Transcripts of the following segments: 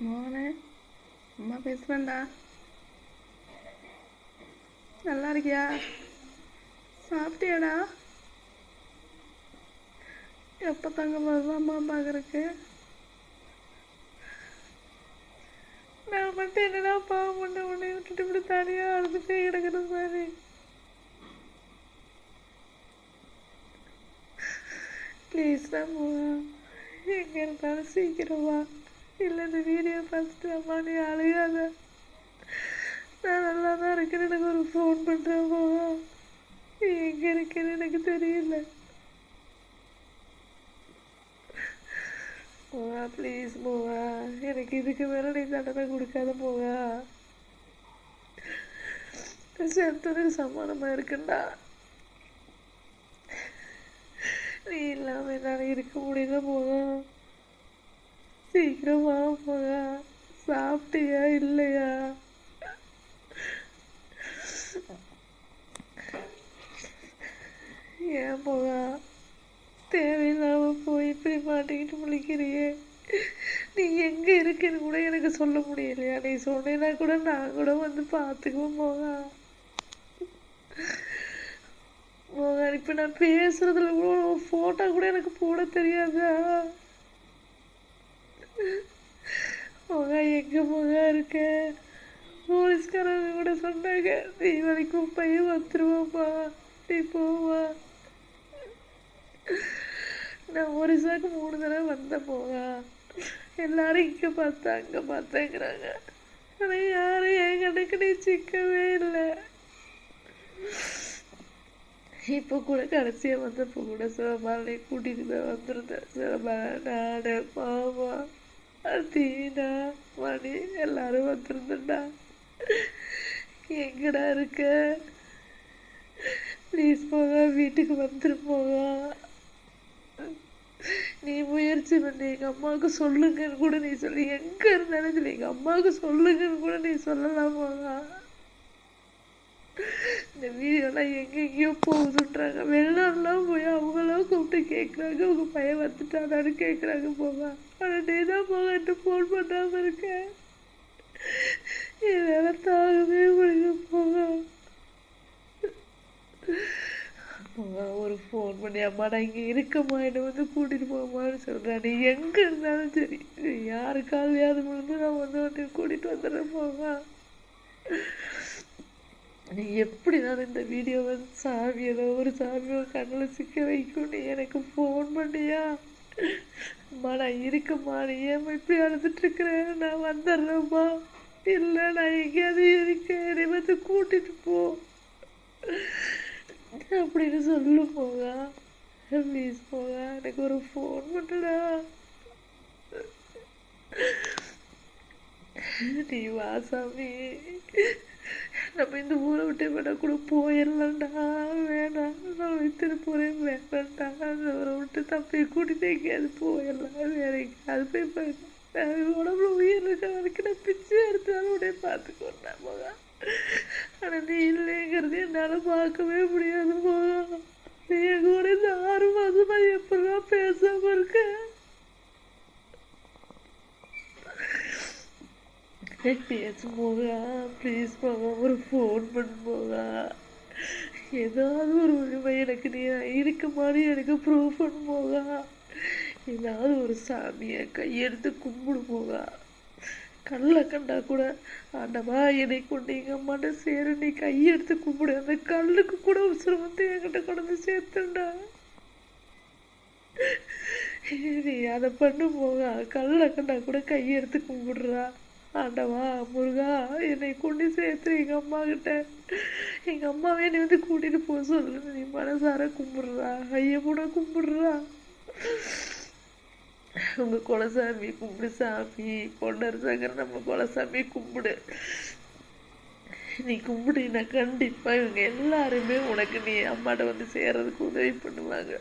மோனே, அம்மா பேசுகிறேன்டா. நல்லா இருக்கியா? சாப்பிட்டியாடா? எப்போ தாங்க வருவா அம்மா பார்க்குறக்கு? நான் மட்டும் என்னடா பாவம் பண்ண உடனே விட்டுட்டு இப்படி தனியாக அழுதுட்டே கிடக்குறது மாதிரி. ப்ளீஸ்டா போவா, எங்கே இருந்தாலும் சீக்கிரம் வா. இல்லை இந்த வீடியோ பார்த்துட்டு அம்மா நீ அழுகாத, நான் நல்லா தான் இருக்கேன்னு எனக்கு ஒரு ஃபோன் பண்ணுறேன் போவா. நீ எங்கே இருக்கேன்னு எனக்கு தெரியல. போவா ப்ளீஸ் போவா, எனக்கு இதுக்கு மேலே நீ தண்டனை கொடுக்காத போவா. செத்ததுக்கு சமாதானமாக இருக்குண்டா. நீ இல்லாமல் என்னால் இருக்க முடியல போவா. சீக்கிரமா போவா. சாப்பிட்டியா இல்லையா? ஏன் போவா தேவையில்லாம போய் இப்படி மாட்டிக்கிட்டு முழிக்கிறியே? நீ எங்க இருக்குன்னு கூட எனக்கு சொல்ல முடியலையா? நீ சொன்னேன்னா கூட நான் கூட வந்து பார்த்துக்குவோம் போகா. போகா இப்ப நான் பேசுறதுல கூட ஒரு போட்டோ கூட எனக்கு போட தெரியாதா? போகா எங்க போகா இருக்க? போலீஸ்காரங்க கூட சொன்னாங்க நீ வரைக்கும் பையன் வந்துருவாப்பா, நீ போவா. நான் ஒரு சாக்கு 3 தடவை வந்த போகா. எல்லாரும் இங்க பார்த்தா அங்க பார்த்தேங்கிறாங்க. ஆனா யாரும் என் கணக்கு நீ சிக்கவே இல்லை. இப்போ கூட கடைசியா வந்தப்போ கூட சிவபாலனை கூட்டிட்டு தான் வந்திருந்தேன். சிவபாலன், நானு, மாமா, தீனா, மணி எல்லாரும் வந்திருந்தேன்டா. எங்கடா இருக்க? ப்ளீஸ் போகா, வீட்டுக்கு வந்துரு போகா. நீ முயற்சி பண்ணி எங்க அம்மாவுக்கு சொல்லுங்கன்னு கூட நீ சொல்லி, எங்க இருந்தாலும் சொல்லி எங்க அம்மாவுக்கு சொல்லுங்கன்னு கூட நீ சொல்லலாம் போகா. இந்த வீடியோலாம் எங்கெங்கேயோ போகுதுன்றாங்க. வெளிநாடுலாம் போய் அவங்களாம் கூப்பிட்டு கேட்குறாங்க, உங்க பையன் வந்துட்டானான்னு கேட்குறாங்க போகா. ஆனால் நீ தான் போகட்டு ஃபோன் பண்ணாமல் இருக்க. என்னால் தாகவே முடியும் போகா. போகா ஒரு ஃபோன் பண்ணி அம்மா நான் இங்கே இருக்கம்மா, என்னை வந்து கூட்டிகிட்டு போகமான்னு சொல்கிறேன். நீ எங்கே இருந்தாலும் சரி, நீ யாருக்காலையாவது விழுந்து நான் வந்து கூட்டிகிட்டு வந்துடுறேன் போகா. நீ எப்படி நான் இந்த வீடியோவை சாமி ஏதோ ஒரு சாமியை கண்ணில் சிக்க வைக்கும் நீ எனக்கு ஃபோன் பண்ணியா? அம்மா நான் இருக்கம்மா, நீ ஏன் இப்படி அழுதுட்டு இருக்கிறேன், நான் வந்துடுறேம்மா. இல்லை நான் எங்கேயாவது இருக்கேன், என்னை வந்து கூட்டிட்டு போ அப்படின்னு சொல்லு போகா. ப்ளீஸ் போகா, எனக்கு ஒரு ஃபோன் பண்ணுடா. நீ வா சாமி, நம்ம இந்த ஊரை விட்டு வேணா கூட போயிடலாம்டா. வேணாம் நான் வித்துட்டு போறேன், வேணாம்டா. அந்த ஊரை விட்டு தப்பி கூட்டிட்டு எங்கேயாவது போயிடலாம், வேற எங்கேயாவது போய் உடம்புல உயிர் இருக்க வரைக்கும் நான் பிச்சை எடுத்தாலும் உடனே பார்த்துக்கோண்டா போகா. ஆனா நீ இல்லைங்கிறது என்னால பார்க்கவே முடியாது போகா. நீ எங்க கூட இந்த 6 மாசமா எப்படிதான் பேசாம இருக்க? எப்படியாச்சும் போகா, ப்ளீஸ் போகா, ஒரு ஃபோன் பண்ணு போகா. ஏதாவது ஒரு உரிமை எனக்கு நீ இருக்க மாதிரி எனக்கு ப்ரூவ் பண்ணு போகா. ஏதாவது ஒரு சாமியை கையெடுத்து கும்பிடு போகா. கல்லை கண்டா கூட ஆண்டவா என்னை கொண்டு எங்கள் அம்மாட்ட சேரு, நீ கையெடுத்து கும்பிடு. அந்த கல்லுக்கு கூட உசுரம் வந்து என்கிட்ட கொண்டு சேர்த்துண்டா. நீ அதை பண்ணு போகா. கல்லை கண்டா கூட கையெடுத்து கும்பிடுறா. ஆண்டவா முருகா என்னை கொண்டு சேர்த்து எங்கள் அம்மா கிட்ட. எங்கள் அம்மாவே நீ வந்து கூட்டிகிட்டு போக சொல்லு. நீ மனசார கும்பிடுறா, ஐயப்பனை கும்பிடுறா. உங்க குலசாமி கும்பிடு சாமி, பொன்னர் சங்கர் நம்ம குலசாமி கும்பிடு. நீ கும்பிடுனா கண்டிப்பா இவங்க எல்லாருமே உனக்கு நீ அம்மாட்ட வந்து சேர்றதுக்கு உதவி பண்ணுவாங்க.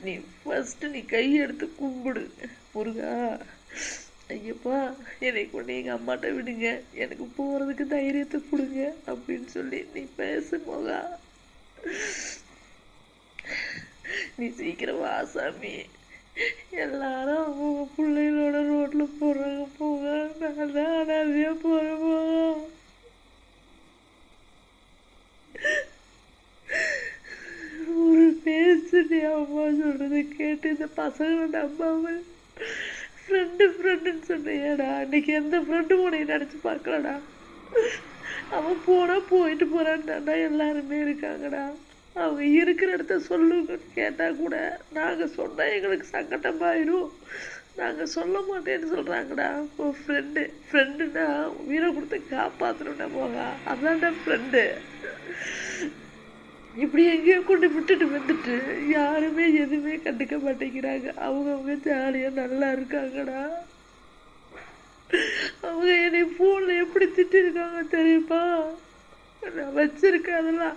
நீ ஃபர்ஸ்ட் நீ கையெடுத்து கும்பிடு. முருகா ஐயப்பா என்னை கொண்டு எங்க அம்மாட்ட விடுங்க, எனக்கு போறதுக்கு தைரியத்தை கொடுங்க அப்படின்னு சொல்லி நீ பேசு போகா. நீ சீக்கிரம் வா சாமி. எல்லாரும் அவங்க பிள்ளைகளோட ரோட்ல போறாங்க போக, நான் தான் அனாதையா போறேன் போக. ஒரு பேசுடி அம்மா சொல்றதை கேட்டு இந்த பசங்களை நம்பாமல் ஃப்ரெண்டுன்னு சொன்னியேடா. இன்னைக்கு எந்த ஃப்ரெண்டு உனைய நினைச்சு பார்க்கலடா. அவன் போனா போயிட்டு போறான்டா, எல்லாருமே இருக்காங்கடா. அவங்க இருக்கிற இடத்த சொல்லுங்கன்னு கேட்டா கூட நாங்க சொன்னா எங்களுக்கு சங்கடமாயிரும், நாங்க சொல்ல மாட்டேன்னு சொல்றாங்கடா. ஃப்ரெண்டுன்னா உயிரை கொடுத்து காப்பாத்தணும்டா போக, அதான்டா ஃப்ரெண்டு. இப்படி எங்கேயோ கொண்டு விட்டுட்டு வந்துட்டு யாருமே எதுவுமே கண்டுக்க மாட்டேங்கிறாங்க. அவங்க ஜாலியா நல்லா இருக்காங்கடா. அவங்க என்னை போன்ல எப்படி திட்டிருக்காங்க தெரியுமா? நான் வச்சிருக்கேன் அதெல்லாம்,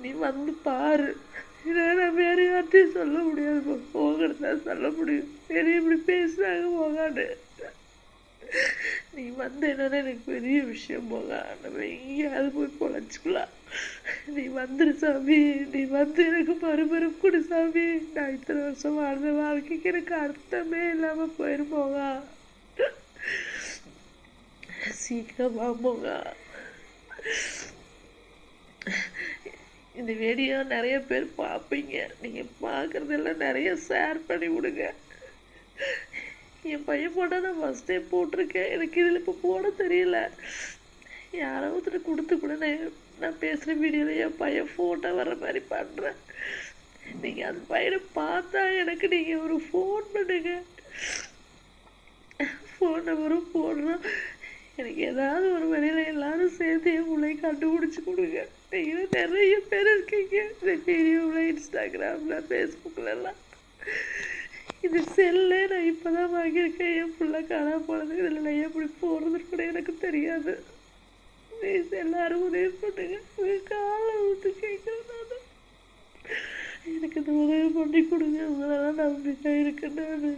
நீ வந்து பாரு. இதை நான் வேற யார்ட்டையும் சொல்ல முடியாது, போகணும் தான் சொல்ல முடியும். பெரிய இப்படி பேசுறாங்க போகாது. நீ வந்து என்னன்னா எனக்கு பெரிய விஷயம் போக, நம்ம எங்கேயாவது போய் பொழைச்சிக்கலாம். நீ வந்துரு சாமி, நீ வந்து எனக்கு மறுபெரும் கொடு சாமி. நான் இத்தனை வருஷம் வாழ்ந்த வாழ்க்கைக்கு எனக்கு அர்த்தமே இல்லாம போயிரும் போக. சீக்கிரமா போக. இந்த வீடியோ நிறைய பேர் பார்ப்பீங்க, நீங்க பார்க்கறதெல்லாம் நிறைய ஷேர் பண்ணி விடுங்க. என் பையன் போட்டா நான் ஃபர்ஸ்டே போட்டிருக்கேன், எனக்கு இதில் இப்போ போட தெரியல. யாராவது கொடுத்து கூட நான் பேசுகிற வீடியோவில் என் பையன் ஃபோட்டோ வர்ற மாதிரி பண்ணுறேன். நீங்கள் அந்த பையனை பார்த்தா எனக்கு நீங்கள் ஒரு ஃபோன் பண்ணுங்க, ஃபோன் நம்பரும் போடுறோம். எனக்கு ஏதாவது ஒரு வழியில் எல்லாரும் சேர்த்து என் பிள்ளை கண்டுபிடிச்சி கொடுங்க. நீங்கள் நிறைய பேர் இருக்கீங்க இந்த வீடியோவில், இன்ஸ்டாகிராமில், ஃபேஸ்புக்கிலலாம். இது செல்லே நான் இப்போ தான் வாங்கியிருக்கேன். என் பிள்ளை காணாம போனது, இதில் நான் எப்படி போகிறதுன்னு கூட எனக்கு தெரியாது. ப்ளீஸ் எல்லாரும் உதவி பண்ணுங்க, காலை விட்டு கேட்குறேன் நான். எனக்கு இந்த உதவி பண்ணி கொடுங்க, உங்களெல்லாம் நம்பிக்கை இருக்கு நான்.